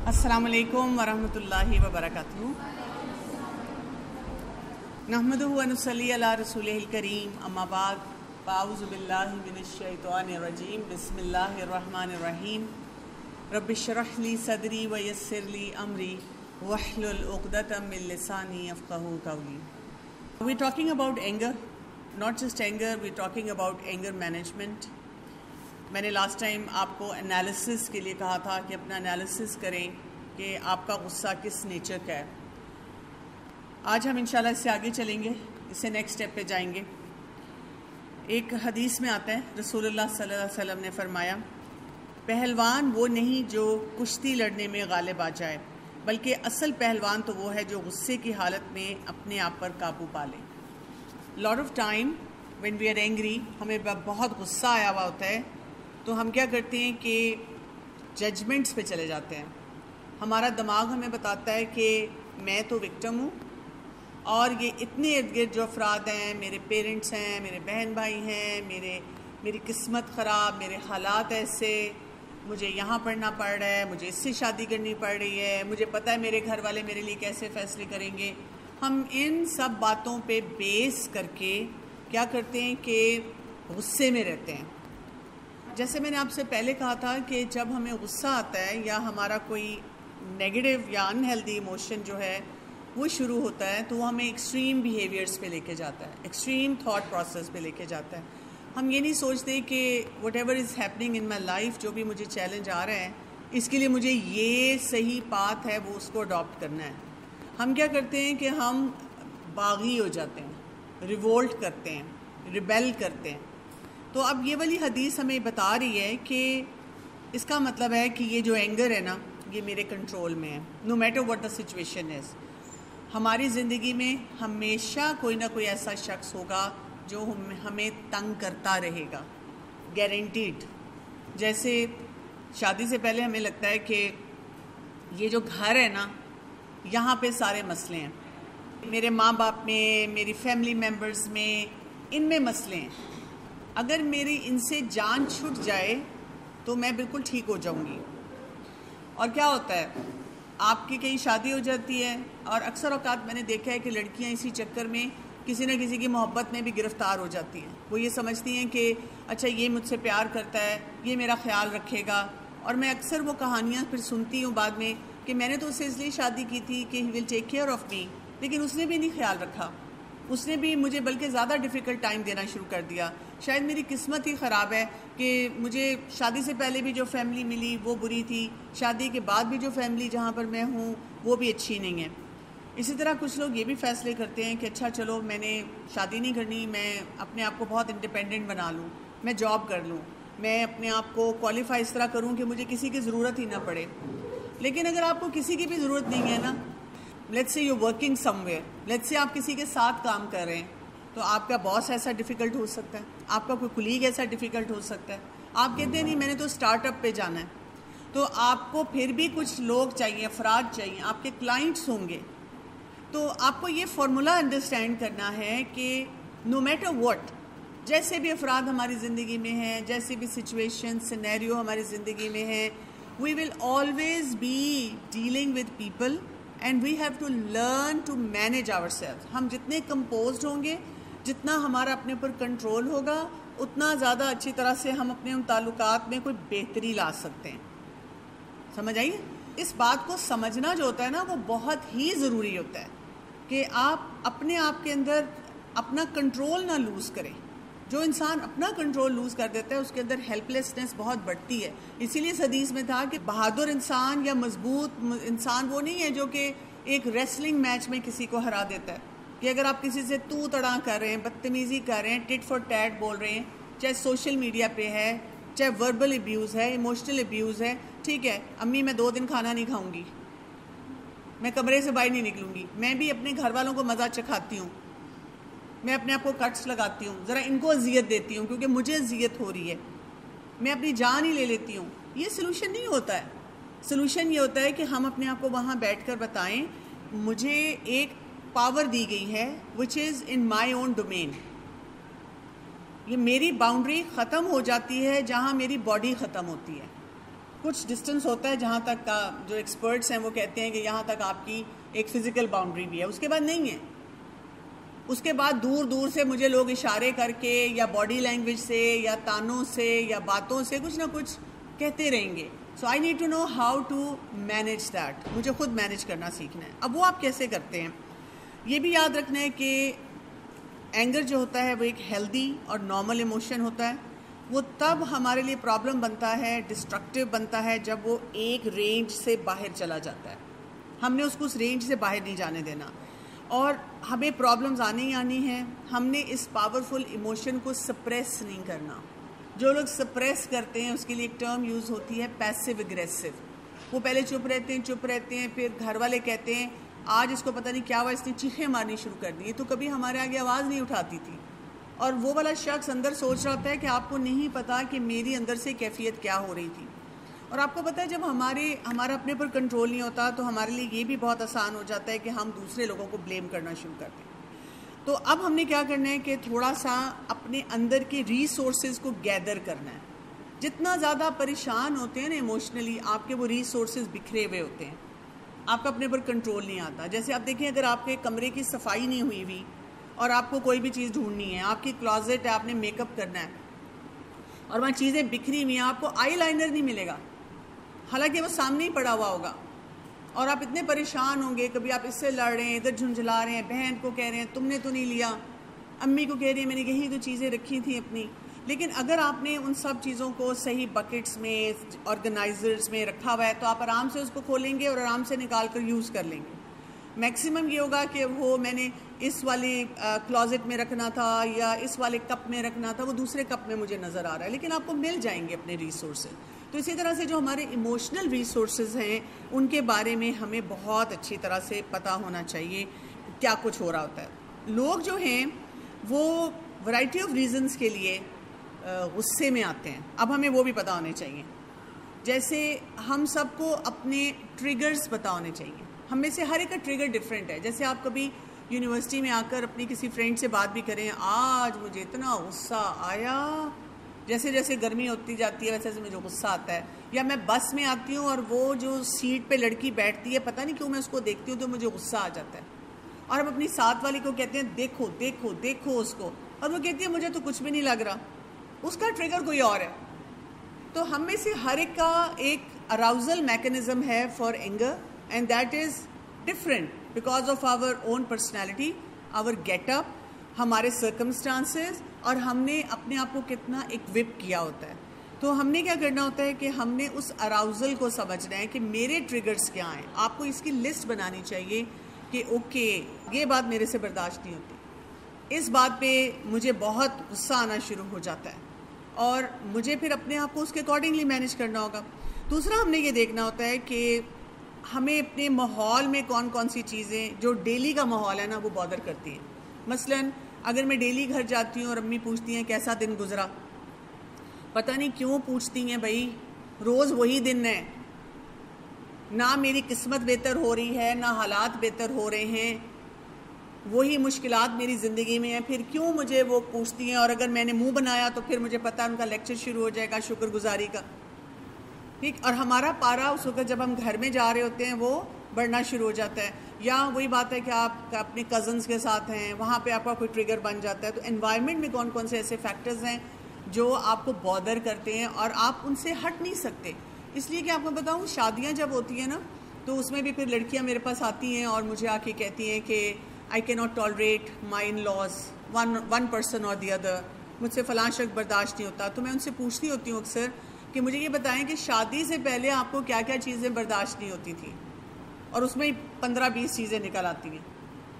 السلام علیکم ورحمۃ اللہ وبرکاتہ۔ نحمدہ و نصلی علی رسولہ الکریم، اما بعد، فاعوذ باللہ من الشیطان الرجیم، بسم اللہ الرحمن الرحیم۔ رب اشرح لی صدری ویسر لی امری واحلل عقدۃ من لسانی یفقہوا قولی۔ We're talking about anger, not just anger, we're talking about anger management۔ میں نے لاسٹ ٹائم آپ کو انالیسس کے لیے کہا تھا کہ اپنا انالیسس کریں کہ آپ کا غصہ کس نیچر کا ہے۔ آج ہم انشاءاللہ اس سے آگے چلیں گے، اس سے نیکسٹ اسٹیپ پہ جائیں گے۔ ایک حدیث میں آتا ہے، رسول اللہ صلی اللہ علیہ وسلم نے فرمایا، پہلوان وہ نہیں جو کشتی لڑنے میں غالب آ جائے، بلکہ اصل پہلوان تو وہ ہے جو غصے کی حالت میں اپنے آپ پر قابو پا لے۔ Lot of time when we are angry, ہمیں بہت غصہ آیا ہوا ہوتا ہے تو ہم کیا کرتے ہیں کہ ججمنٹس پہ چلے جاتے ہیں۔ ہمارا دماغ ہمیں بتاتا ہے کہ میں تو وکٹم ہوں، اور یہ اتنے ارد گرد جو افراد ہیں، میرے پیرنٹس ہیں، میرے بہن بھائی ہیں، میری قسمت خراب، میرے حالات ایسے، مجھے یہاں پڑھنا پڑ رہا ہے، مجھے اس سے شادی کرنی پڑ رہی ہے، مجھے پتہ ہے میرے گھر والے میرے لیے کیسے فیصلے کریں گے۔ ہم ان سب باتوں پہ بیس کر کے کیا کرتے ہیں کہ غصے میں رہتے ہیں۔ جیسے میں نے آپ سے پہلے کہا تھا کہ جب ہمیں غصہ آتا ہے یا ہمارا کوئی نیگیٹو یا انہیلدی ایموشن جو ہے وہ شروع ہوتا ہے تو وہ ہمیں ایکسٹریم بیہیویئرس پہ لے کے جاتا ہے، ایکسٹریم تھاٹ پروسیس پہ لے کے جاتا ہے۔ ہم یہ نہیں سوچتے کہ what ever is happening in my life, جو بھی مجھے چیلنج آ رہے ہیں، اس کے لیے مجھے یہ صحیح پاتھ ہے وہ اس کو اڈاپٹ کرنا ہے۔ ہم کیا کرتے ہیں کہ ہم باغی ہو جاتے ہیں، ریوولٹ کرتے ہیں، ریبیل کرتے ہیں۔ تو اب یہ والی حدیث ہمیں بتا رہی ہے کہ اس کا مطلب ہے کہ یہ جو اینگر ہے نا، یہ میرے کنٹرول میں ہے، no matter what the situation is. ہماری زندگی میں ہمیشہ کوئی نہ کوئی ایسا شخص ہوگا جو ہمیں تنگ کرتا رہے گا، گارنٹیڈ۔ جیسے شادی سے پہلے ہمیں لگتا ہے کہ یہ جو گھر ہے نا، یہاں پہ سارے مسئلے ہیں، میرے ماں باپ میں، میری فیملی ممبرز میں، ان میں مسئلے ہیں۔ اگر میری ان سے جان چھٹ جائے تو میں بالکل ٹھیک ہو جاؤں گی۔ اور کیا ہوتا ہے، آپ کی کہیں شادی ہو جاتی ہے، اور اکثر اوقات میں نے دیکھا ہے کہ لڑکیاں اسی چکر میں کسی نہ کسی کی محبت میں بھی گرفتار ہو جاتی ہیں۔ وہ یہ سمجھتی ہیں کہ اچھا یہ مجھ سے پیار کرتا ہے، یہ میرا خیال رکھے گا۔ اور میں اکثر وہ کہانیاں پھر سنتی ہوں بعد میں کہ میں نے تو اسے اس لیے شادی کی تھی کہ ہی ول ٹیک کیئر آف می، لیکن اس نے بھی نہیں خیال رکھا، اس نے بھی مجھے بلکہ زیادہ ڈیفیکلٹ ٹائم دینا شروع کر دیا۔ شاید میری قسمت ہی خراب ہے کہ مجھے شادی سے پہلے بھی جو فیملی ملی وہ بری تھی، شادی کے بعد بھی جو فیملی جہاں پر میں ہوں وہ بھی اچھی نہیں ہے۔ اسی طرح کچھ لوگ یہ بھی فیصلے کرتے ہیں کہ اچھا چلو میں نے شادی نہیں کرنی، میں اپنے آپ کو بہت انڈیپینڈنٹ بنا لوں، میں جاب کر لوں، میں اپنے آپ کو کوالیفائی اس طرح کروں کہ مجھے کسی کی ضرورت ہی نہ پڑے۔ لیکن اگر آپ کو کسی کی بھی ضرورت نہیں ہے نا، let's say you working some where, let's say آپ کسی کے ساتھ کام کر رہے ہیں، تو آپ کا باس ایسا ڈیفیکلٹ ہو سکتا ہے، آپ کا کوئی کولیگ ایسا ڈیفیکلٹ ہو سکتا ہے، آپ کہتے ہیں نہیں میں نے تو اسٹارٹ اپ پہ جانا ہے، تو آپ کو پھر بھی کچھ لوگ چاہیے، افراد چاہیے، آپ کے کلائنٹس ہوں گے۔ تو آپ کو یہ فارمولا انڈرسٹینڈ کرنا ہے کہ نو میٹر واٹ، جیسے بھی افراد ہماری زندگی میں ہیں، جیسے بھی سچویشن سینیریو ہماری زندگی میں ہیں، we will always be dealing with people and we have to learn to manage our self. ہم جتنے کمپوزڈ ہوں گے، جتنا ہمارا اپنے اوپر کنٹرول ہوگا، اتنا زیادہ اچھی طرح سے ہم اپنے ان تعلقات میں کوئی بہتری لا سکتے ہیں۔ سمجھ آئیے؟ اس بات کو سمجھنا جو ہوتا ہے نا وہ بہت ہی ضروری ہوتا ہے کہ آپ اپنے آپ کے اندر اپنا کنٹرول نہ لوز کریں۔ جو انسان اپنا کنٹرول لوز کر دیتا ہے اس کے اندر ہیلپ لیسنس بہت بڑھتی ہے۔ اسی لیے اس حدیث میں تھا کہ بہادر انسان یا مضبوط انسان وہ نہیں ہے جو کہ ایک ریسلنگ میچ میں کسی کو ہرا دیتا ہے، کہ اگر آپ کسی سے تو تڑاں کر رہے ہیں، بدتمیزی کر رہے ہیں، ٹٹ فار ٹیٹ بول رہے ہیں، چاہے سوشل میڈیا پہ ہے، چاہے وربل ابیوز ہے، ایموشنل ابیوز ہے، ٹھیک ہے امی میں 2 دن کھانا نہیں کھاؤں گی، میں کمرے سے باہر نہیں نکلوں گی، میں بھی اپنے گھر والوں کو مزہ چکھاتی ہوں، میں اپنے آپ کو کٹس لگاتی ہوں، ذرا ان کو اذیت دیتی ہوں کیونکہ مجھے اذیت ہو رہی ہے، میں اپنی جان ہی لے لیتی ہوں۔ یہ سلوشن نہیں ہوتا ہے۔ سلوشن یہ ہوتا ہے کہ ہم اپنے آپ کو وہاں بیٹھ کر بتائیں مجھے ایک پاور دی گئی ہے which is in my own domain، یہ میری باؤنڈری ختم ہو جاتی ہے جہاں میری باڈی ختم ہوتی ہے۔ کچھ ڈسٹنس ہوتا ہے جہاں تک کا جو ایکسپرٹس ہیں وہ کہتے ہیں کہ یہاں تک آپ کی ایک فزیکل باؤنڈری بھی ہے، اس کے بعد نہیں ہے. اس کے بعد دور دور سے مجھے لوگ اشارے کر کے یا باڈی لینگویج سے یا تانوں سے یا باتوں سے کچھ نہ کچھ کہتے رہیں گے. So I need to know how to manage that. مجھے خود مینیج کرنا سیکھنا ہے. اب وہ آپ کیسے کرتے ہیں؟ یہ بھی یاد رکھنا ہے کہ اینگر جو ہوتا ہے وہ ایک ہیلدی اور نارمل ایموشن ہوتا ہے. وہ تب ہمارے لیے پرابلم بنتا ہے، ڈسٹرکٹیو بنتا ہے، جب وہ ایک رینج سے باہر چلا جاتا ہے. ہم نے اس کو اس رینج سے باہر نہیں جانے دینا، اور ہمیں پرابلمز آنی ہی آنی ہیں. ہم نے اس پاورفل ایموشن کو سپریس نہیں کرنا. جو لوگ سپریس کرتے ہیں اس کے لیے ایک ٹرم یوز ہوتی ہے پیسیو اگریسو. وہ پہلے چپ رہتے ہیں، پھر گھر والے کہتے ہیں آج اس کو پتہ نہیں کیا ہوا، اس نے چیخیں مارنی شروع کر دی. تو کبھی ہمارے آگے آواز نہیں اٹھاتی تھی، اور وہ والا شخص اندر سوچ رہا ہوتا ہے کہ آپ کو نہیں پتا کہ میری اندر سے کیفیت کیا ہو رہی تھی. اور آپ کو پتہ ہے جب ہمارا اپنے پر کنٹرول نہیں ہوتا تو ہمارے لیے یہ بھی بہت آسان ہو جاتا ہے کہ ہم دوسرے لوگوں کو بلیم کرنا شروع کرتے ہیں. تو اب ہم نے کیا کرنا ہے کہ تھوڑا سا اپنے اندر کے ریسورسز کو گیدر کرنا ہے. جتنا زیادہ پریشان ہوتے ہیں نا ایموشنلی، آپ کے وہ ریسورسز بکھرے ہوئے ہوتے ہیں، آپ کا اپنے پر کنٹرول نہیں آتا. جیسے آپ دیکھیں اگر آپ کے کمرے کی صفائی نہیں ہوئی ہوئی اور آپ کو کوئی بھی چیز ڈھونڈنی ہے، آپ کی کلازٹ ہے، آپ نے میک اپ کرنا ہے اور وہاں چیزیں بکھری ہوئی ہیں، آپ کو آئی لائنر نہیں ملے گا حالانکہ وہ سامنے ہی پڑا ہوا ہوگا، اور آپ اتنے پریشان ہوں گے. کبھی آپ اس سے لڑ رہے ہیں، ادھر جھنجھلا رہے ہیں، بہن کو کہہ رہے ہیں تم نے تو نہیں لیا، امی کو کہہ رہی ہیں میں نے یہی تو چیزیں رکھی تھیں اپنی. لیکن اگر آپ نے ان سب چیزوں کو صحیح بکٹس میں، آرگنائزرز میں رکھا ہوا ہے تو آپ آرام سے اس کو کھولیں گے اور آرام سے نکال کر یوز کر لیں گے. میکسیمم یہ ہوگا کہ وہ میں نے اس والی کلازٹ میں رکھنا تھا یا اس والے کپ میں رکھنا تھا، وہ دوسرے کپ میں مجھے نظر آ رہا ہے، لیکن آپ کو مل جائیں گے اپنے ریسورسز. تو اسی طرح سے جو ہمارے ایموشنل ریسورسز ہیں ان کے بارے میں ہمیں بہت اچھی طرح سے پتہ ہونا چاہیے کیا کچھ ہو رہا ہوتا ہے. لوگ جو ہیں وہ ورائٹی آف ریزنز کے لیے غصے میں آتے ہیں. اب ہمیں وہ بھی پتہ ہونے چاہیے. جیسے ہم سب کو اپنے ٹریگرز پتہ ہونے چاہیے. ہم میں سے ہر ایک کا ٹریگر ڈیفرنٹ ہے. جیسے آپ کبھی یونیورسٹی میں آ کر اپنی کسی فرینڈ سے بات بھی کریں، آج مجھے اتنا غصہ آیا، جیسے جیسے گرمی ہوتی جاتی ہے ویسے ویسے مجھے غصہ آتا ہے. یا میں بس میں آتی ہوں اور وہ جو سیٹ پہ لڑکی بیٹھتی ہے پتہ نہیں کیوں میں اس کو دیکھتی ہوں تو مجھے غصہ آ جاتا ہے. اور ہم اپنی ساتھ والی کو کہتے ہیں دیکھو دیکھو دیکھو اس کو، اور وہ کہتی ہے مجھے تو کچھ بھی نہیں لگ رہا، اس کا ٹریگر کوئی اور ہے. تو ہم میں سے ہر ایک کا ایک اراؤزل میکنزم ہے for anger, and that is different because of our own personality, our get up, ہمارے سرکمسٹانسز، اور ہم نے اپنے آپ کو کتنا اکوپ کیا ہوتا ہے. تو ہم نے کیا کرنا ہوتا ہے کہ ہم نے اس اراؤزل کو سمجھنا ہے کہ میرے ٹریگرز کیا ہیں. آپ کو اس کی لسٹ بنانی چاہیے کہ اوکے یہ بات میرے سے برداشت نہیں ہوتی، اس بات پہ مجھے بہت غصہ آنا شروع ہو جاتا ہے، اور مجھے پھر اپنے آپ کو اس کے اکارڈنگلی مینیج کرنا ہوگا. دوسرا ہم نے یہ دیکھنا ہوتا ہے کہ ہمیں اپنے ماحول میں کون کون سی چیزیں جو ڈیلی کا ماحول ہے نا وہ بادر کرتی ہیں. مثلاً اگر میں ڈیلی گھر جاتی ہوں اور امی پوچھتی ہیں کیسا دن گزرا، پتہ نہیں کیوں پوچھتی ہیں بھائی، روز وہی دن ہے، نہ میری قسمت بہتر ہو رہی ہے نہ حالات بہتر ہو رہے ہیں، وہی مشکلات میری زندگی میں ہیں، پھر کیوں مجھے وہ پوچھتی ہیں. اور اگر میں نے منہ بنایا تو پھر مجھے پتہ ان کا لیکچر شروع ہو جائے گا شکر گزاری کا. ٹھیک، اور ہمارا پارا اس وقت جب ہم گھر میں جا رہے ہوتے ہیں وہ بڑھنا شروع ہو جاتا ہے. یا وہی بات ہے کہ آپ اپنے کزنس کے ساتھ ہیں، وہاں پہ آپ کا کوئی ٹریگر بن جاتا ہے. تو انوائرمنٹ میں کون کون سے ایسے فیکٹرز ہیں جو آپ کو بادر کرتے ہیں اور آپ ان سے ہٹ نہیں سکتے. اس لیے کہ آپ کو بتاؤں، شادیاں جب ہوتی ہیں نا تو اس میں بھی پھر لڑکیاں میرے پاس آتی ہیں اور مجھے آ کے کہتی ہیں کہ I cannot tolerate my in-laws, one person or the other. مجھ سے فلاں شخص برداشت نہیں ہوتا. تو میں ان سے پوچھتی ہوتی ہوں اکثر کہ مجھے یہ بتائیں کہ شادی سے پہلے آپ کو کیا کیا چیزیں برداشت نہیں ہوتی تھیں، اور اس میں 15-20 چیزیں نکل آتی ہیں،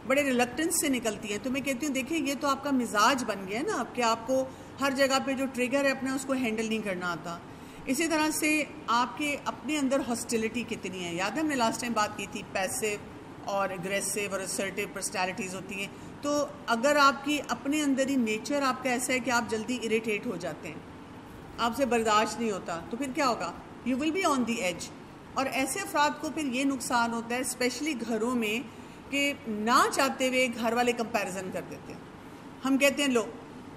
بڑے ریلکٹنس سے نکلتی ہیں. تو میں کہتی ہوں دیکھیں یہ تو آپ کا مزاج بن گیا ہے نا کہ آپ کو ہر جگہ پہ جو ٹریگر ہے اپنا اس کو ہینڈل نہیں کرنا آتا. اسی طرح سے آپ کے اپنے اندر ہاسٹیلٹی کتنی ہے. یاد ہے ہم نے لاسٹ ٹائم بات کی تھی پیسیو اور اگریسو اور اسرٹیو پرسنالٹیز ہوتی ہیں. تو اگر آپ کی اپنے اندر ہی نیچر آپ کا ایسا ہے کہ آپ جلدی اریٹیٹ ہو جاتے ہیں، آپ سے برداشت نہیں ہوتا، تو پھر کیا ہوگا؟ You will be on the edge. اور ایسے افراد کو پھر یہ نقصان ہوتا ہے اسپیشلی گھروں میں کہ نہ چاہتے ہوئے گھر والے کمپیریزن کر دیتے ہیں. ہم کہتے ہیں لو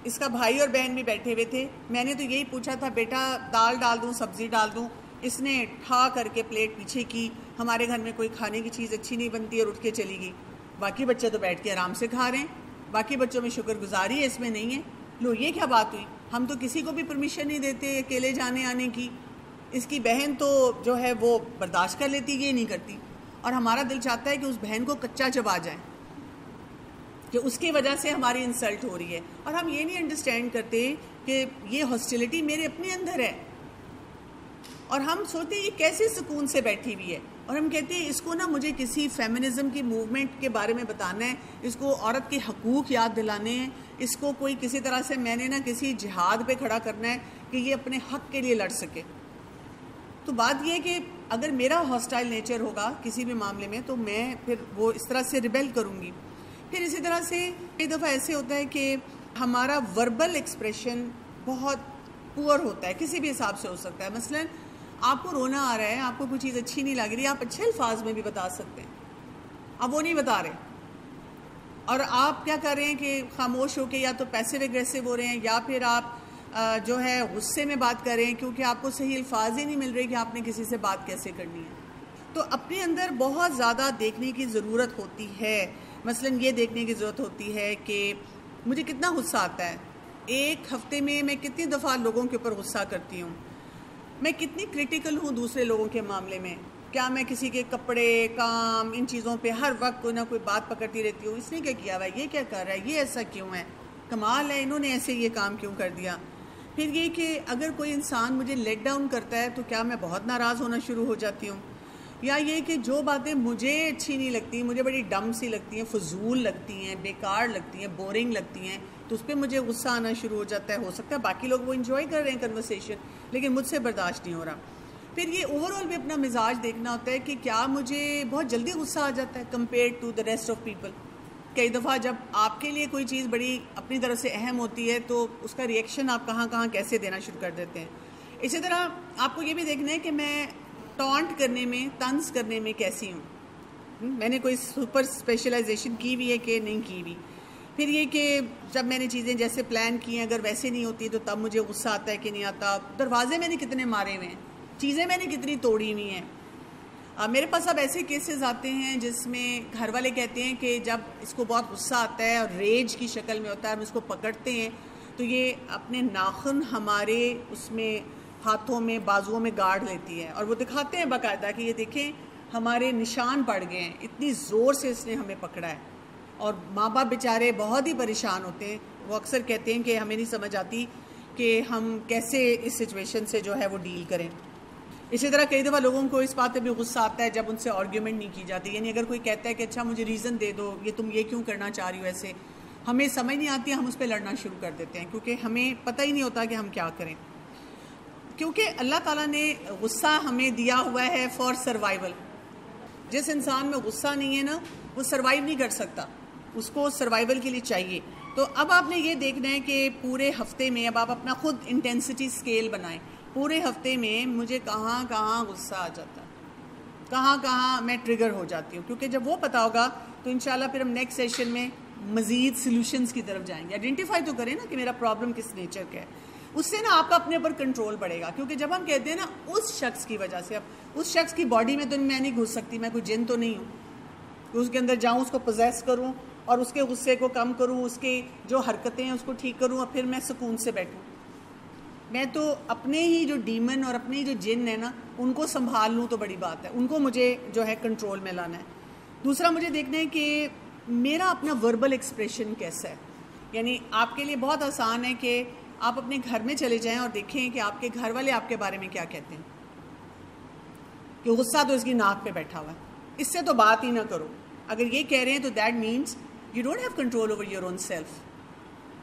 اس کا بھائی اور بہن بھی بیٹھے ہوئے تھے، میں نے تو یہی پوچھا تھا بیٹا دال ڈال دوں سبزی ڈال دوں، اس نے ٹھا کر کے پلیٹ پیچھے کی، ہمارے گھر میں کوئی کھانے کی چیز اچھی نہیں بنتی اور اٹھ کے چلی گئی، باقی بچے تو بیٹھ کے آرام سے کھا رہے ہیں، باقی بچوں میں شکر گزاری ہے، اس میں نہیں ہے۔ لو یہ کیا بات ہوئی؟ ہم تو کسی کو بھی پرمیشن نہیں دیتے اکیلے جانے آنے کی، اس کی بہن تو جو ہے وہ برداشت کر لیتی، یہ نہیں کرتی، اور ہمارا دل چاہتا ہے کہ اس بہن کو کچا چبا جائیں کہ اس کی وجہ سے ہماری انسلٹ ہو رہی ہے، اور ہم یہ نہیں انڈرسٹینڈ کرتے کہ یہ ہاسٹیلٹی میرے اپنے اندر ہے، اور ہم سوچتے ہیں یہ کیسے سکون سے بیٹھی ہوئی ہے، اور ہم کہتے ہیں اس کو نا مجھے کسی فیمنزم کی موومنٹ کے بارے میں بتانا ہے، اس کو عورت کے حقوق یاد دلانے ہیں، اس کو کوئی کسی طرح سے میں نے نا کسی جہاد پہ کھڑا کرنا ہے کہ یہ اپنے حق کے لیے لڑ سکے۔ تو بات یہ ہے کہ اگر میرا ہاسٹائل نیچر ہوگا کسی بھی معاملے میں تو میں پھر وہ اس طرح سے ریبیل کروں گی۔ پھر اسی طرح سے کئی دفعہ ایسے ہوتا ہے کہ ہمارا وربل ایکسپریشن بہت پور ہوتا ہے، کسی بھی حساب سے ہو سکتا ہے۔ مثلا آپ کو رونا آ رہا ہے، آپ کو کوئی چیز اچھی نہیں لگ رہی، آپ اچھے الفاظ میں بھی بتا سکتے ہیں، آپ وہ نہیں بتا رہے، اور آپ کیا کر رہے ہیں کہ خاموش ہو کے یا تو پیسیو اگریسو ہو رہے ہیں، یا پھر آپ جو ہے غصے میں بات کر رہے ہیں کیونکہ آپ کو صحیح الفاظ ہی نہیں مل رہے کہ آپ نے کسی سے بات کیسے کرنی ہے۔ تو اپنے اندر بہت زیادہ دیکھنے کی ضرورت ہوتی ہے۔ مثلا یہ دیکھنے کی ضرورت ہوتی ہے کہ مجھے کتنا غصہ آتا ہے، ایک ہفتے میں کتنی دفعہ لوگوں کے اوپر غصہ کرتی ہوں، میں کتنی کرٹیکل ہوں دوسرے لوگوں کے معاملے میں، کیا میں کسی کے کپڑے، کام، ان چیزوں پہ ہر وقت کوئی نہ کوئی بات پکڑتی رہتی ہوں، اس نے کیا کیا ہوا ہے، یہ کیا کر رہا ہے، یہ ایسا کیوں ہے، کمال ہے، انہوں نے ایسے یہ کام کیوں کر دیا۔ پھر یہ کہ اگر کوئی انسان مجھے لیٹ ڈاؤن کرتا ہے تو کیا میں بہت ناراض ہونا شروع ہو جاتی ہوں، یا یہ کہ جو باتیں مجھے اچھی نہیں لگتی، مجھے بڑی ڈم سی لگتی ہیں، فضول لگتی ہیں، بیکار لگتی ہیں، بورنگ لگتی ہیں، تو اس پہ مجھے غصہ آنا شروع ہو جاتا ہے۔ ہو سکتا ہے باقی لوگ وہ انجوائے کر رہے ہیں کنورسیشن، لیکن مجھ سے برداشت نہیں ہو رہا۔ پھر یہ اوور آل بھی اپنا مزاج دیکھنا ہوتا ہے کہ کیا مجھے بہت جلدی غصہ آ جاتا ہے compare to the rest of people. کئی دفعہ جب آپ کے لیے کوئی چیز بڑی اپنی طرف سے اہم ہوتی ہے تو اس کا ریئیکشن آپ کہاں کہاں کیسے دینا شروع کر دیتے ہیں۔ اسی طرح آپ کو یہ بھی دیکھنا ہے کہ میں ٹانٹ کرنے میں، طنز کرنے میں کیسی ہوں، میں نے کوئی سپر اسپیشلائزیشن کی ہوئی ہے کہ نہیں کی ہوئی۔ پھر یہ کہ جب میں نے چیزیں جیسے پلان کی ہیں اگر ویسے نہیں ہوتی تو تب مجھے غصہ آتا ہے کہ نہیں آتا، دروازے میں نے کتنے مارے ہوئے ہیں، چیزیں میں نے کتنی توڑی ہوئی ہیں۔ میرے پاس اب ایسے کیسز آتے ہیں جس میں گھر والے کہتے ہیں کہ جب اس کو بہت غصہ آتا ہے اور ریج کی شکل میں ہوتا ہے، ہم اس کو پکڑتے ہیں تو یہ اپنے ناخن ہمارے اس میں ہاتھوں میں، بازوؤں میں گاڑ لیتی ہے، اور وہ دکھاتے ہیں باقاعدہ کہ یہ دیکھیں ہمارے نشان پڑ گئے ہیں، اتنی زور سے اس نے ہمیں پکڑا ہے۔ اور ماں باپ بیچارے بہت ہی پریشان ہوتے ہیں، وہ اکثر کہتے ہیں کہ ہمیں نہیں سمجھ آتی کہ ہم کیسے اس سچویشن سے جو ہے وہ ڈیل کریں۔ اسی طرح کئی دفعہ لوگوں کو اس بات پہ بھی غصہ آتا ہے جب ان سے آرگیومنٹ نہیں کی جاتی، یعنی اگر کوئی کہتا ہے کہ اچھا مجھے ریزن دے دو، یہ تم یہ کیوں کرنا چاہ رہی ہو، ایسے ہمیں سمجھ نہیں آتی، ہم اس پہ لڑنا شروع کر دیتے ہیں کیونکہ ہمیں پتہ ہی نہیں ہوتا کہ ہم کیا کریں، کیونکہ اللہ تعالیٰ نے غصہ ہمیں دیا ہوا ہے فار سروائیول۔ جس انسان میں غصہ نہیں ہے نا وہ سروائیو نہیں کر سکتا، اس کو سروائیول کے لیے چاہیے۔ تو اب آپ نے یہ دیکھنا ہے کہ پورے ہفتے میں اب آپ اپنا خود انٹینسٹی اسکیل بنائیں، پورے ہفتے میں مجھے کہاں کہاں غصہ آ جاتا ہے، کہاں کہاں میں ٹریگر ہو جاتی ہوں، کیونکہ جب وہ پتہ ہوگا تو انشاءاللہ پھر ہم نیکسٹ سیشن میں مزید سلوشنز کی طرف جائیں گے۔ آئیڈینٹیفائی تو کریں نا کہ میرا پرابلم کس نیچر کا ہے، اس سے نا آپ کا اپنے اوپر کنٹرول بڑھے گا، کیونکہ جب ہم کہتے ہیں نا اس شخص کی وجہ سے، اب اس شخص کی باڈی میں تو میں نہیں گھس سکتی، میں کوئی جن تو نہیں ہوں کہ اس کے اندر جاؤں، اس کو پوزیس کروں اور اس کے غصے کو کم کروں، اس کے جو حرکتیں ہیں اس کو ٹھیک کروں اور پھر میں سکون سے بیٹھوں۔ میں تو اپنے ہی جو ڈیمن اور اپنے ہی جو جن ہے نا ان کو سنبھال لوں تو بڑی بات ہے، ان کو مجھے جو ہے کنٹرول میں لانا ہے۔ دوسرا مجھے دیکھنا ہے کہ میرا اپنا وربل ایکسپریشن کیسا ہے، یعنی آپ کے لیے بہت آسان ہے کہ آپ اپنے گھر میں چلے جائیں اور دیکھیں کہ آپ کے گھر والے آپ کے بارے میں کیا کہتے ہیں، کہ غصہ تو اس کی ناک پہ بیٹھا ہوا ہے، اس سے تو بات ہی نہ کرو۔ اگر یہ کہہ رہے ہیں تو that means you don't have control over your own self,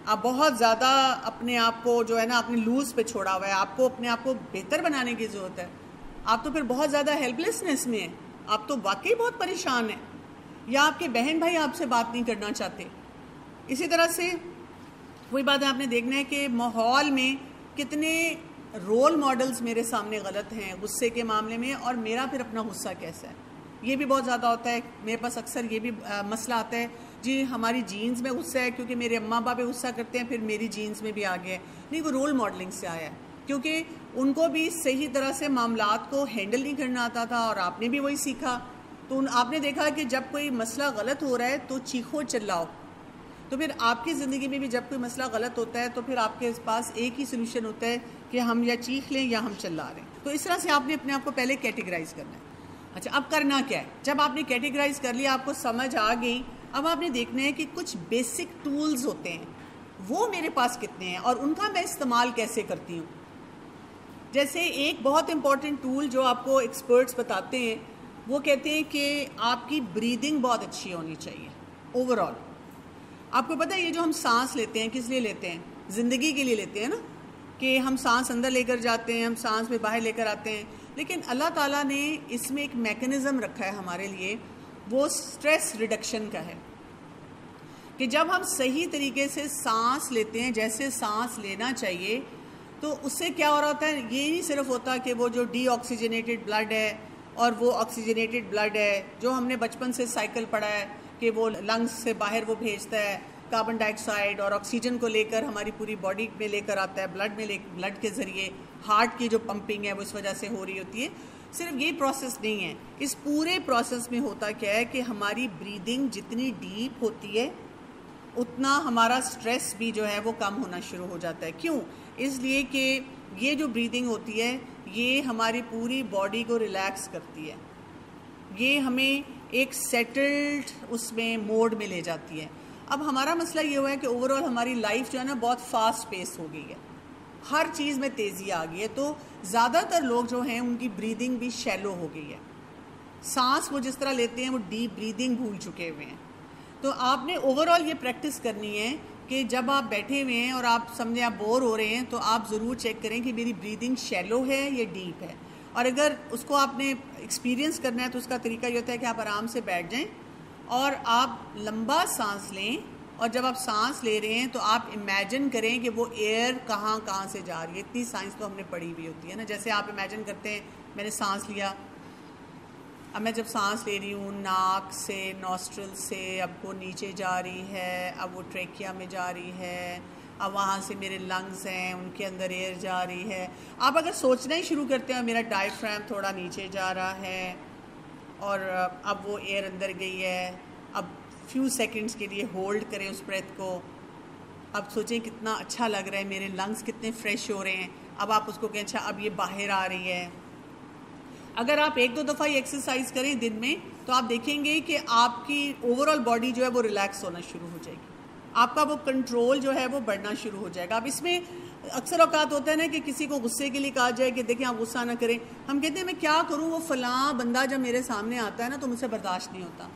آپ بہت زیادہ اپنے آپ کو جو ہے نا اپنے لوز پہ چھوڑا ہوا ہے، آپ کو اپنے آپ کو بہتر بنانے کی ضرورت ہے۔ آپ تو پھر بہت زیادہ ہیلپ لیسنس میں ہیں، آپ تو واقعی بہت پریشان ہیں، یا آپ کے بہن بھائی آپ سے بات نہیں کرنا چاہتے۔ اسی طرح سے وہی بات ہے، آپ نے دیکھنا ہے کہ ماحول میں کتنے رول ماڈلز میرے سامنے غلط ہیں غصے کے معاملے میں، اور میرا پھر اپنا غصہ کیسا ہے، یہ بھی بہت زیادہ ہوتا ہے۔ میرے پاس اکثر یہ بھی مسئلہ آتا ہے، جی ہماری جینز میں غصہ ہے کیونکہ میرے اماں باپ غصہ کرتے ہیں، پھر میری جینز میں بھی آ گیا ہے، نہیں وہ رول ماڈلنگ سے آیا ہے، کیونکہ ان کو بھی صحیح طرح سے معاملات کو ہینڈل نہیں کرنا آتا تھا، اور آپ نے بھی وہی سیکھا. تو آپ نے دیکھا کہ جب کوئی مسئلہ غلط ہو رہا ہے تو چیخو چلاؤ. تو پھر آپ کی زندگی میں بھی جب کوئی مسئلہ غلط ہوتا ہے تو پھر آپ کے پاس ایک ہی سلوشن ہوتا ہے کہ ہم یا چیخ لیں یا ہم چلا رہے ہیں. تو اس طرح سے آپ نے اپنے آپ کو پہلے کیٹیگرائز کرنا ہے. اچھا، اب کرنا کیا ہے؟ جب آپ نے کیٹیگرائز کر لیا، آپ کو سمجھ آ گئی، اب آپ نے دیکھنا ہے کہ کچھ بیسک ٹولز ہوتے ہیں وہ میرے پاس کتنے ہیں اور ان کا میں استعمال کیسے کرتی ہوں. جیسے ایک بہت امپورٹنٹ ٹول جو آپ کو ایکسپرٹس بتاتے ہیں، وہ کہتے ہیں کہ آپ کی بریدنگ بہت اچھی ہونی چاہیے اوور آل. آپ کو پتہ ہے یہ جو ہم سانس لیتے ہیں کس لیے لیتے ہیں؟ زندگی کے لیے لیتے ہیں نا، کہ ہم سانس اندر لے کر جاتے ہیں، ہم سانس میں باہر لے کر آتے ہیں. لیکن اللہ تعالیٰ نے اس میں ایک میکنزم رکھا ہے ہمارے لیے، وہ سٹریس ریڈکشن کا ہے، کہ جب ہم صحیح طریقے سے سانس لیتے ہیں جیسے سانس لینا چاہیے، تو اس سے کیا ہو رہا ہوتا ہے؟ یہ نہیں صرف ہوتا کہ وہ جو ڈی آکسیجنیٹڈ بلڈ ہے اور وہ آکسیجنیٹڈ بلڈ ہے جو ہم نے بچپن سے سائیکل پڑھا ہے کہ وہ لنگز سے باہر وہ بھیجتا ہے کاربن ڈائی آکسائڈ اور آکسیجن کو لے کر ہماری پوری باڈی میں لے کر آتا ہے، بلڈ کے ذریعے ہارٹ کی جو پمپنگ ہے وہ اس وجہ سے ہو رہی ہوتی ہے. صرف یہ پروسیس نہیں ہے، اس پورے پروسیس میں ہوتا کیا ہے کہ ہماری بریدنگ جتنی ڈیپ ہوتی ہے اتنا ہمارا سٹریس بھی جو ہے وہ کم ہونا شروع ہو جاتا ہے. کیوں؟ اس لیے کہ یہ جو بریدنگ ہوتی ہے یہ ہماری پوری باڈی کو ریلیکس کرتی ہے، یہ ہمیں ایک سیٹلڈ اس میں موڈ میں لے جاتی ہے. اب ہمارا مسئلہ یہ ہوا ہے کہ اوور آل ہماری لائف جو ہے نا بہت فاسٹ پیس ہو گئی ہے، ہر چیز میں تیزی آ گئی ہے، تو زیادہ تر لوگ جو ہیں ان کی بریدنگ بھی شیلو ہو گئی ہے. سانس وہ جس طرح لیتے ہیں وہ ڈیپ بریدنگ بھول چکے ہوئے ہیں. تو آپ نے اوور آل یہ پریکٹس کرنی ہے کہ جب آپ بیٹھے ہوئے ہیں اور آپ سمجھیں آپ بور ہو رہے ہیں تو آپ ضرور چیک کریں کہ میری بریدنگ شیلو ہے یا ڈیپ ہے. اور اگر اس کو آپ نے ایکسپیرینس کرنا ہے تو اس کا طریقہ یہ ہوتا ہے کہ آپ آرام سے بیٹھ جائیں اور آپ لمبا سانس لیں، اور جب آپ سانس لے رہے ہیں تو آپ امیجن کریں کہ وہ ایئر کہاں کہاں سے جا رہی ہے. اتنی سائنس تو ہم نے پڑھی ہوئی ہوتی ہے نا. جیسے آپ امیجن کرتے ہیں میں نے سانس لیا، اب میں جب سانس لے رہی ہوں ناک سے، نوسٹرل سے، اب وہ نیچے جا رہی ہے، اب وہ ٹریکیا میں جا رہی ہے، اب وہاں سے میرے لنگز ہیں ان کے اندر ایئر جا رہی ہے. آپ اگر سوچنا ہی شروع کرتے ہیں میرا ڈائفرام تھوڑا نیچے جا رہا ہے اور اب وہ ایئر اندر گئی ہے، اب فیو سیکنڈز کے لیے ہولڈ کریں اس بریتھ کو. اب سوچیں کتنا اچھا لگ رہا ہے، میرے لنگز کتنے فریش ہو رہے ہیں. اب آپ اس کو کہیں اچھا اب یہ باہر آ رہی ہے. اگر آپ 1-2 دفعہ یہ ایکسرسائز کریں دن میں تو آپ دیکھیں گے کہ آپ کی اوور آل باڈی جو ہے وہ ریلیکس ہونا شروع ہو جائے گی، آپ کا وہ کنٹرول جو ہے وہ بڑھنا شروع ہو جائے گا. اب اس میں اکثر اوقات ہوتا ہے نا کہ کسی کو غصے کے لیے کہا جائے کہ دیکھیں آپ غصہ نہ کریں. ہم کہتے ہیں میں کیا کروں، وہ فلاں بندہ جب میرے سامنے آتا ہے نا تو مجھ سے برداشت نہیں ہوتا.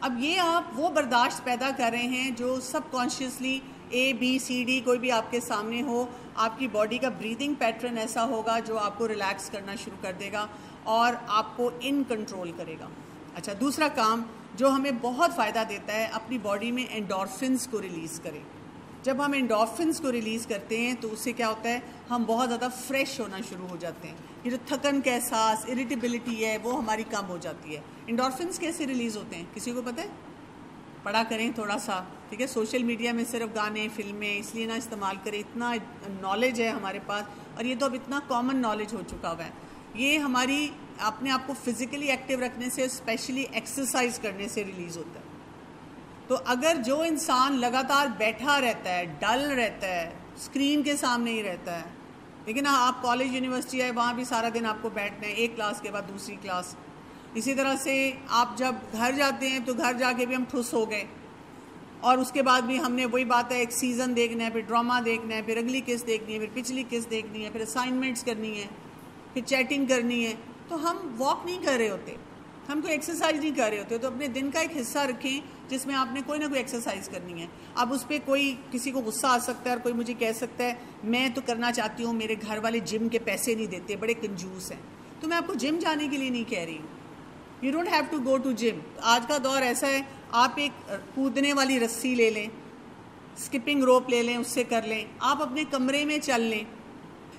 اب یہ آپ وہ برداشت پیدا کر رہے ہیں جو سب کانشیسلی ABCD کوئی بھی آپ کے سامنے ہو، آپ کی باڈی کا بریدنگ پیٹرن ایسا ہوگا جو آپ کو ریلیکس کرنا شروع کر دے گا اور آپ کو ان کنٹرول کرے گا. اچھا، دوسرا کام جو ہمیں بہت فائدہ دیتا ہے، اپنی باڈی میں انڈورفنز کو ریلیز کریں. جب ہم انڈورفنز کو ریلیز کرتے ہیں تو اس سے کیا ہوتا ہے، ہم بہت زیادہ فریش ہونا شروع ہو جاتے ہیں. یہ جو تھکن کا احساس، اریٹیبلٹی ہے وہ ہماری کم ہو جاتی ہے. انڈورفنز کیسے ریلیز ہوتے ہیں کسی کو پتہ ہے؟ پڑھا کریں تھوڑا سا، ٹھیک ہے. سوشل میڈیا میں صرف گانے فلمیں اس لیے نہ استعمال کریں، اتنا نالج ہے ہمارے پاس اور یہ تو اب اتنا کامن نالج ہو چکا ہوا ہے. یہ ہماری اپنے آپ کو فزیکلی ایکٹیو رکھنے سے، اسپیشلی ایکسرسائز کرنے سے ریلیز ہوتا ہے. تو اگر جو انسان لگاتار بیٹھا رہتا ہے، ڈل رہتا ہے، اسکرین کے سامنے ہی رہتا ہے، لیکن آپ کالج یونیورسٹی ہے وہاں بھی سارا دن آپ کو بیٹھنا ہے، ایک کلاس کے بعد دوسری کلاس. اسی طرح سے آپ جب گھر جاتے ہیں تو گھر جا کے بھی ہم ٹھس ہو گئے اور اس کے بعد بھی ہم نے وہی بات ہے، ایک سیزن دیکھنا ہے، پھر ڈرامہ دیکھنا ہے، پھر اگلی قسط دیکھنی ہے، پھر پچھلی قسط دیکھنی ہے، پھر اسائنمنٹس کرنی ہے، پھر چیٹنگ کرنی ہے. تو ہم واک نہیں کر رہے ہوتے، ہم کوئی ایکسرسائز نہیں کر رہے ہوتے. تو اپنے دن کا ایک حصہ رکھیں جس میں آپ نے کوئی نہ کوئی ایکسرسائز کرنی ہے. اب اس پہ کوئی کسی کو غصہ آ سکتا ہے اور کوئی مجھے کہہ سکتا ہے میں تو کرنا چاہتی ہوں، میرے گھر والے جم کے پیسے نہیں دیتے، بڑے کنجوس ہیں. تو میں آپ کو جم جانے کے لیے نہیں کہہ رہی ہوں. You don't have to go to gym. آج کا دور ایسا ہے، آپ ایک کودنے والی رسی لے لیں، اسکپنگ روپ لے لیں، اس سے کر لیں، آپ اپنے کمرے میں چل لیں.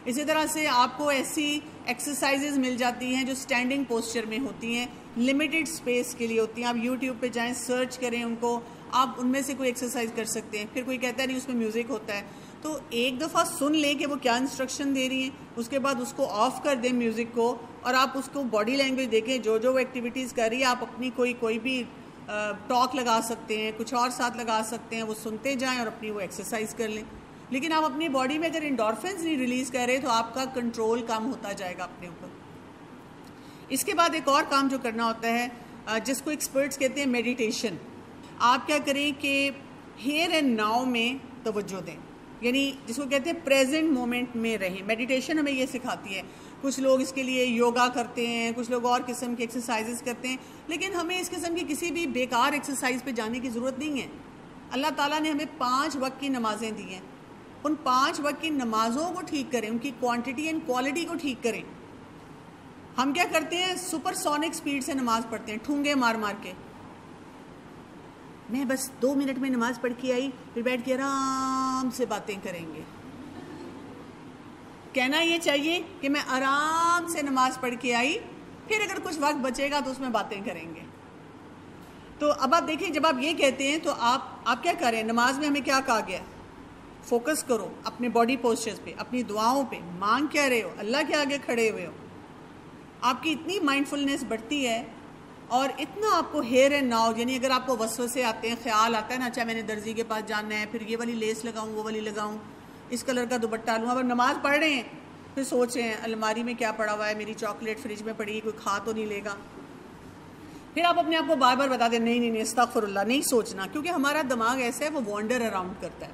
اسی طرح سے آپ کو ایسی ایکسرسائزز مل جاتی ہیں جو سٹینڈنگ پوسچر میں ہوتی ہیں، لمیٹڈ سپیس کے لیے ہوتی ہیں. آپ یوٹیوب پہ جائیں، سرچ کریں ان کو، آپ ان میں سے کوئی ایکسرسائز کر سکتے ہیں. پھر کوئی کہتا ہے نہیں اس میں میوزک ہوتا ہے. تو تو ایک دفعہ سن لیں کہ وہ کیا انسٹرکشن دے رہی ہیں، اس کے بعد اس کو آف کر دیں میوزک کو، اور آپ اس کو باڈی لینگویج دیکھیں، جو وہ ایکٹیویٹیز کر رہی ہے آپ اپنی کوئی بھی ٹاک لگا سکتے ہیں، کچھ اور ساتھ لگا سکتے ہیں، وہ سنتے جائیں اور اپنی وہ ایکسرسائز کر لیں. لیکن آپ اپنی باڈی میں اگر انڈورفنز نہیں ریلیز کر رہے تو آپ کا کنٹرول کم ہوتا جائے گا اپنے اوپر. اس کے بعد ایک اور کام جو کرنا ہوتا ہے جس کو ایکسپرٹس کہتے ہیں میڈیٹیشن. آپ کیا کریں کہ ہیئر اینڈ ناؤ میں توجہ دیں، یعنی جس کو کہتے ہیں پریزنٹ مومنٹ میں رہیں. میڈیٹیشن ہمیں یہ سکھاتی ہے. کچھ لوگ اس کے لیے یوگا کرتے ہیں، کچھ لوگ اور قسم کی ایکسرسائزز کرتے ہیں، لیکن ہمیں اس قسم کی کسی بھی بیکار ایکسرسائز پہ جانے کی ضرورت نہیں ہے. اللہ تعالیٰ نے ہمیں 5 وقت کی نمازیں دی ہیں. ان 5 وقت کی نمازوں کو ٹھیک کریں، ان کی کوانٹٹی اینڈ کوالٹی کو ٹھیک کریں. ہم کیا کرتے ہیں، سپر سونک سپیڈ سے نماز پڑھتے ہیں، ٹھونگے مار مار کے. میں بس 2 منٹ میں نماز پڑھ کے آئی، پھر بیٹھ کے آرام سے باتیں کریں گے. کہنا یہ چاہیے کہ میں آرام سے نماز پڑھ کے آئی، پھر اگر کچھ وقت بچے گا تو اس میں باتیں کریں گے. تو اب آپ دیکھیں، جب آپ یہ کہتے ہیں تو آپ کیا کریں، نماز میں ہمیں کیا کہا گیا، فوکس کرو اپنے باڈی پوسچرز پہ، اپنی دعاؤں پہ. مانگ کیا رہے ہو، اللہ کے آگے کھڑے ہوئے ہو. آپ کی اتنی مائنڈ فلنس بڑھتی ہے اور اتنا آپ کو ہیئر اینڈ ناؤ، یعنی اگر آپ کو وسوسے آتے ہیں، خیال آتا ہے نا، اچھا میں نے درزی کے پاس جانا ہے، پھر یہ والی لیس لگاؤں، وہ والی لگاؤں، اس کلر کا دوپٹہ لوں. اب نماز پڑھ رہے ہیں پھر سوچ رہے ہیں الماری میں کیا پڑا ہوا ہے، میری چاکلیٹ فریج میں پڑی، کوئی کھا تو نہیں لے گا. پھر آپ اپنے آپ کو بار بار بتا دیں نہیں استغفر اللہ، نہیں سوچنا، کیونکہ ہمارا دماغ ایسا ہے وہ وانڈر اراؤنڈ کرتا ہے.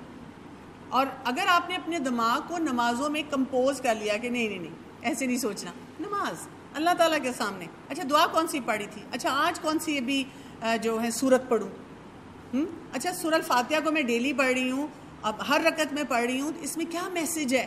اور اگر آپ نے اپنے دماغ کو نمازوں میں کمپوز کر لیا کہ نہیں ایسے نہیں سوچنا، نماز اللہ تعالیٰ کے سامنے، اچھا دعا کون سی پڑھی تھی، اچھا آج کون سی ابھی جو ہے سورت پڑھوں، اچھا سورہ الفاتحہ کو میں ڈیلی پڑھ رہی ہوں، اب ہر رکعت میں پڑھ رہی ہوں، اس میں کیا میسج ہے،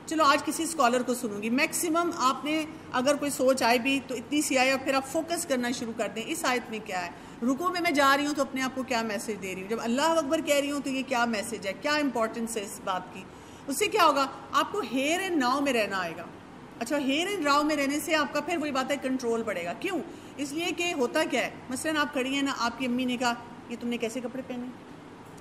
چلو آج کسی اسکالر کو سنوں گی. میکسیمم آپ نے اگر کوئی سوچ آئے بھی تو اتنی سی آئے، اور پھر آپ فوکس کرنا شروع کر دیں اس آیت میں کیا ہے. رکوع میں جا رہی ہوں تو اپنے آپ کو کیا میسج دے رہی ہوں، جب اللہ اکبر کہہ رہی ہوں تو یہ کیا میسج ہے، کیا امپورٹنس ہے اس بات کی. اس سے کیا ہوگا، آپ کو ہیئر اینڈ ناؤ میں رہنا آئے گا. اچھا ہیئر اینڈ ناؤ میں رہنے سے آپ کا پھر وہی بات ہے کنٹرول بڑھے گا. کیوں؟ اس لیے کہ ہوتا کیا ہے، مثلاً آپ کھڑی ہیں نا، آپ کی امی نے کہا یہ تم نے کیسے کپڑے پہنے،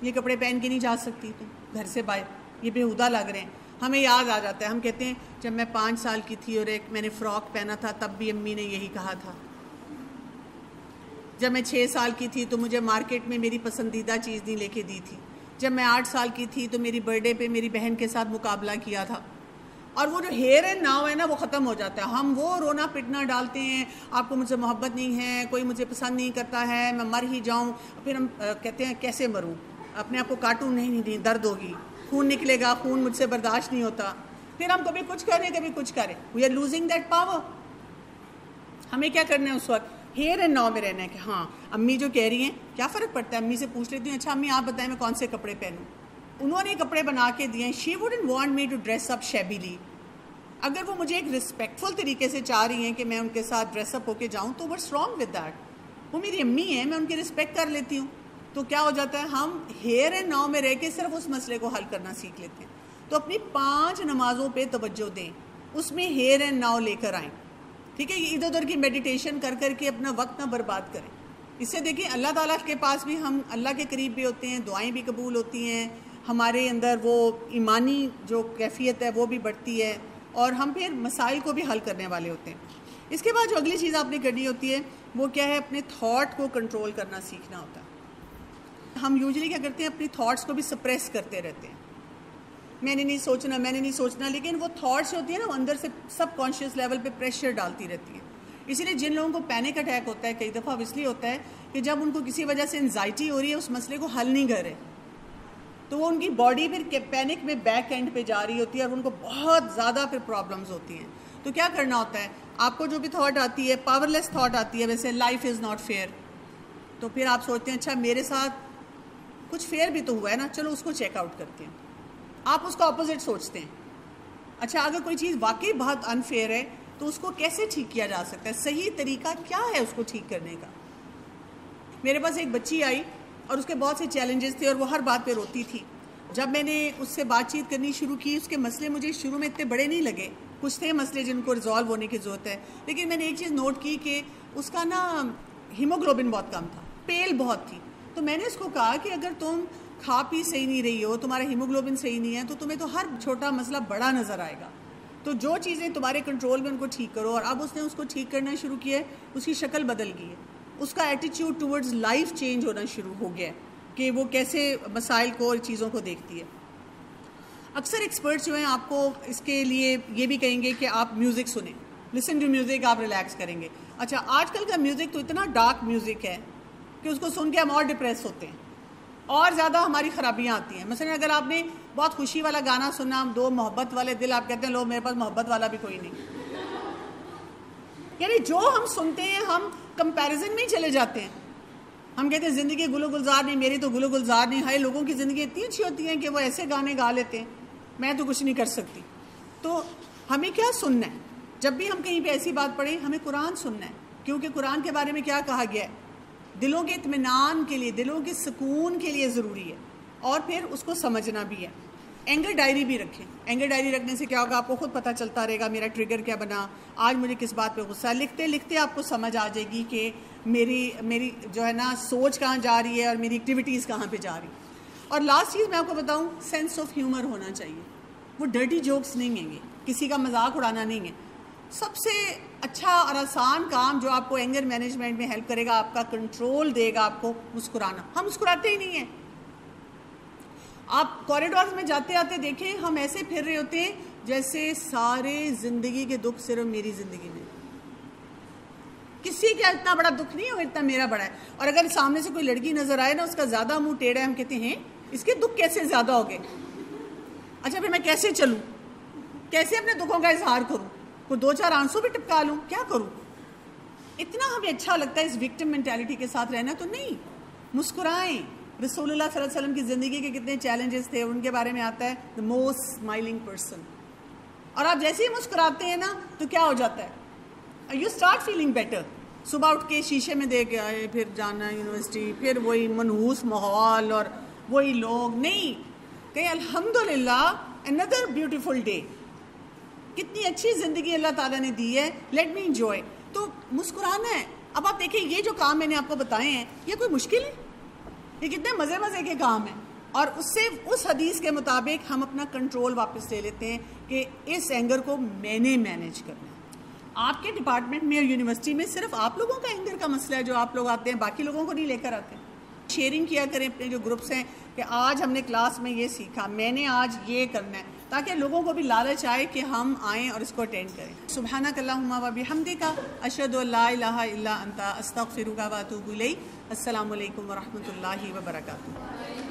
یہ کپڑے پہن کے نہیں جا سکتی تم گھر سے باہر، یہ بےہودہ لگ رہے ہیں. ہمیں یاد آ جاتا ہے، ہم کہتے ہیں جب میں 5 سال کی تھی اور ایک میں نے فراک پہنا تھا تب بھی امی نے یہی کہا تھا. جب میں 6 سال کی تھی تو مجھے مارکیٹ میں میری پسندیدہ چیز نہیں لے کے دی تھی. جب میں 8 سال کی تھی تو میری برتھ ڈے پہ میری بہن کے ساتھ مقابلہ کیا تھا. اور وہ جو ہیئر اینڈ ناؤ ہے نا وہ ختم ہو جاتا ہے. ہم وہ رونا پٹنا ڈالتے ہیں، آپ کو مجھ سے محبت نہیں ہے، کوئی مجھے پسند نہیں کرتا ہے، میں مر ہی جاؤں. پھر ہم کہتے ہیں کیسے مروں، اپنے آپ کو کاٹوں، نہیں درد ہوگی، خون نکلے گا، خون مجھ سے برداشت نہیں ہوتا. پھر ہم کبھی کچھ کریں کبھی کچھ کریں، we are losing that power. ہمیں کیا کرنا ہے اس وقت، ہیئر اینڈ ناؤ میں رہنا ہے کہ ہاں امی جو کہہ رہی ہیں کیا فرق پڑتا ہے. امی سے پوچھ لیتی ہوں، اچھا امی آپ بتائیں میں کون سے کپڑے پہنوں. انہوں نے کپڑے بنا کے دیے، she wouldn't want me to dress up shabbily. اگر وہ مجھے ایک رسپیکٹفل طریقے سے چاہ رہی ہیں کہ میں ان کے ساتھ ڈریس اپ ہو کے جاؤں تو واٹس رانگ ود دیٹ. وہ میری امی ہیں، میں ان کی رسپیکٹ کر لیتی ہوں. تو کیا ہو جاتا ہے، ہم ہیئر اینڈ ناؤ میں رہ کے صرف اس مسئلے کو حل کرنا سیکھ لیتے ہیں. تو اپنی 5 نمازوں پہ توجہ دیں، اس میں ہیئر اینڈ ناؤ لے کر آئیں. ٹھیک ہے، یہ ادھر ادھر کی میڈیٹیشن کر کر کے اپنا وقت نہ برباد کریں. اس سے دیکھیں اللہ تعالیٰ کے پاس بھی ہم اللہ کے قریب بھی ہوتے ہیں، دعائیں بھی قبول ہوتی ہیں، ہمارے اندر وہ ایمانی جو کیفیت ہے وہ بھی بڑھتی ہے، اور ہم پھر مسائل کو بھی حل کرنے والے ہوتے ہیں. اس کے بعد جو اگلی چیز آپ نے کرنی ہوتی ہے وہ کیا ہے، اپنے تھاٹ کو کنٹرول کرنا سیکھنا ہوتا ہے. ہم یوزلی کیا کرتے ہیں، اپنی تھاٹس کو بھی سپریس کرتے رہتے ہیں، میں نے نہیں سوچنا، لیکن وہ تھاٹس ہوتی ہیں نا وہ اندر سے سب کانشیس لیول پہ پریشر ڈالتی رہتی ہے. اسی لیے جن لوگوں کو پینک اٹیک ہوتا ہے کئی دفعہ اس لیے ہوتا ہے کہ جب ان کو کسی وجہ سے انزائٹی ہو رہی ہے، اس مسئلے کو حل نہیں کر رہے، تو وہ ان کی باڈی پھر پینک میں بیک اینڈ پہ جا رہی ہوتی ہے اور ان کو بہت زیادہ پھر پرابلمز ہوتی ہیں. تو کیا کرنا ہوتا ہے، آپ کو جو بھی تھاٹ آتی ہے، پاور لیس تھاٹ آتی ہے، ویسے لائف از ناٹ فیئر، تو پھر آپ سوچتے ہیں اچھا میرے ساتھ کچھ فیئر بھی تو ہوا ہے نا، چلو اس کو چیک آؤٹ کرتے ہیں. آپ اس کا اپوزٹ سوچتے ہیں، اچھا اگر کوئی چیز واقعی بہت انفیئر ہے تو اس کو کیسے ٹھیک کیا جا سکتا ہے، صحیح طریقہ کیا ہے اس کو ٹھیک کرنے کا. میرے پاس ایک بچی آئی اور اس کے بہت سے چیلنجز تھے اور وہ ہر بات پہ روتی تھی. جب میں نے اس سے بات چیت کرنی شروع کی، اس کے مسئلے مجھے شروع میں اتنے بڑے نہیں لگے، کچھ تھے مسئلے جن کو ریزالو ہونے کی ضرورت ہے، لیکن میں نے ایک چیز نوٹ کی کہ اس کا نا ہیموگلوبن بہت کم تھا، پیل بہت تھی. تو میں نے اس کو کہا کہ اگر تم کھا پی صحیح نہیں رہی ہو، تمہارا ہیموگلوبن صحیح نہیں ہے، تو تمہیں تو ہر چھوٹا مسئلہ بڑا نظر آئے گا. تو جو چیزیں تمہارے کنٹرول میں ان کو ٹھیک کرو. اور اب اس نے اس کو ٹھیک کرنا شروع کیا ہے، اس کی شکل بدل گئی ہے، اس کا ایٹیٹیوڈ ٹورڈز لائف چینج ہونا شروع ہو گیا ہے کہ وہ کیسے مسائل کو اور چیزوں کو دیکھتی ہے. اکثر ایکسپرٹس جو ہیں آپ کو اس کے لیے یہ بھی کہیں گے کہ آپ میوزک سنیں، لسن ٹو میوزک، آپ ریلیکس کریں گے. اچھا، آج کل کا میوزک تو اتنا ڈارک میوزک ہے کہ اس کو سن کے ہم اور ڈپریس ہوتے ہیں اور زیادہ ہماری خرابیاں آتی ہیں. مثلا اگر آپ نے بہت خوشی والا گانا سنا، دو محبت والے دل، آپ کہتے ہیں لو میرے پاس محبت والا بھی کوئی نہیں. یعنی جو ہم سنتے ہیں ہم کمپیریزن میں ہی چلے جاتے ہیں. ہم کہتے ہیں زندگی گل و گلزار نہیں، میری تو گل و گلزار نہیں. ہائے، لوگوں کی زندگی اتنی اچھی ہوتی ہے کہ وہ ایسے گانے گا لیتے ہیں، میں تو کچھ نہیں کر سکتی. تو ہمیں کیا سننا ہے؟ جب بھی ہم کہیں پہ ایسی بات پڑھیں ہمیں قرآن سننا ہے، کیونکہ قرآن کے بارے میں کیا کہا گیا ہے؟ دلوں کے اطمینان کے لیے، دلوں کے سکون کے لیے ضروری ہے، اور پھر اس کو سمجھنا بھی ہے. اینگر ڈائری بھی رکھیں. اینگر ڈائری رکھنے سے کیا ہوگا؟ آپ کو خود پتہ چلتا رہے گا میرا ٹریگر کیا بنا، آج مجھے کس بات پہ غصہ ہے. لکھتے لکھتے آپ کو سمجھ آ جائے گی کہ میری جو ہے نا سوچ کہاں جا رہی ہے اور میری ایکٹیویٹیز کہاں پہ جا رہی. اور لاسٹ چیز میں آپ کو بتاؤں، سینس آف ہیومر ہونا چاہیے. وہ ڈرٹی جوکس نہیں ہیں گے، کسی کا مذاق اڑانا نہیں ہے. سب سے اچھا اور آسان کام جو آپ کو اینگر مینجمنٹ میں ہیلپ کرے گا، آپ کا کنٹرول دے گا، آپ کو مسکرانا. ہم مسکراتے ہی نہیں ہیں. آپ کوریڈورز میں جاتے آتے دیکھیں، ہم ایسے پھر رہے ہوتے ہیں جیسے سارے زندگی کے دکھ صرف میری زندگی میں. کسی کا اتنا بڑا دکھ نہیں ہوگا اتنا میرا بڑا ہے. اور اگر سامنے سے کوئی لڑکی نظر آئے نا، اس کا زیادہ منہ ٹیڑھا ہے، ہم کہتے ہیں اس کے دکھ کیسے زیادہ ہو گئے. اچھا پھر میں کیسے چلوں، کیسے اپنے دکھوں کا اظہار کروں، کوئی دو چار آنسو بھی ٹپکا لوں، کیا کروں. اتنا ہمیں اچھا لگتا ہے اس وکٹم مینٹیلٹی کے ساتھ رہنا. تو نہیں، مسکرائیں. رسول اللہ صلی اللہ علیہ وسلم کی زندگی کے کتنے چیلنجز تھے، ان کے بارے میں آتا ہے the most smiling person. اور آپ جیسے ہی مسکراتے ہیں نا تو کیا ہو جاتا ہے؟ you start feeling better. صبح اٹھ کے شیشے میں دیکھ کے آئے، پھر جانا یونیورسٹی، پھر وہی منحوس ماحول اور وہی لوگ. نہیں، کہیں الحمدللہ another beautiful day. کتنی اچھی زندگی اللہ تعالیٰ نے دی ہے، let me enjoy. تو مسکرانا ہے. اب آپ دیکھیں یہ جو کام میں نے آپ کو بتائے ہیں یہ کوئی مشکل ہے؟ یہ کتنے مزے مزے کے کام ہیں. اور اس سے اس حدیث کے مطابق ہم اپنا کنٹرول واپس لے لیتے ہیں کہ اس اینگر کو میں نے مینیج کرنا ہے. آپ کے ڈپارٹمنٹ میں اور یونیورسٹی میں صرف آپ لوگوں کا اینگر کا مسئلہ ہے جو آپ لوگ آتے ہیں، باقی لوگوں کو نہیں لے کر آتے. شیئرنگ کیا کریں اپنے جو گروپس ہیں کہ آج ہم نے کلاس میں یہ سیکھا، میں نے آج یہ کرنا ہے، تاکہ لوگوں کو بھی لالچ آئے کہ ہم آئیں اور اس کو اٹینڈ کریں. سبحانک اللہم و بحمدک، اشہد ان لا الہ الا انت، استغفرک و اتوب الیک. السلام علیکم ورحمۃ اللہ وبرکاتہ.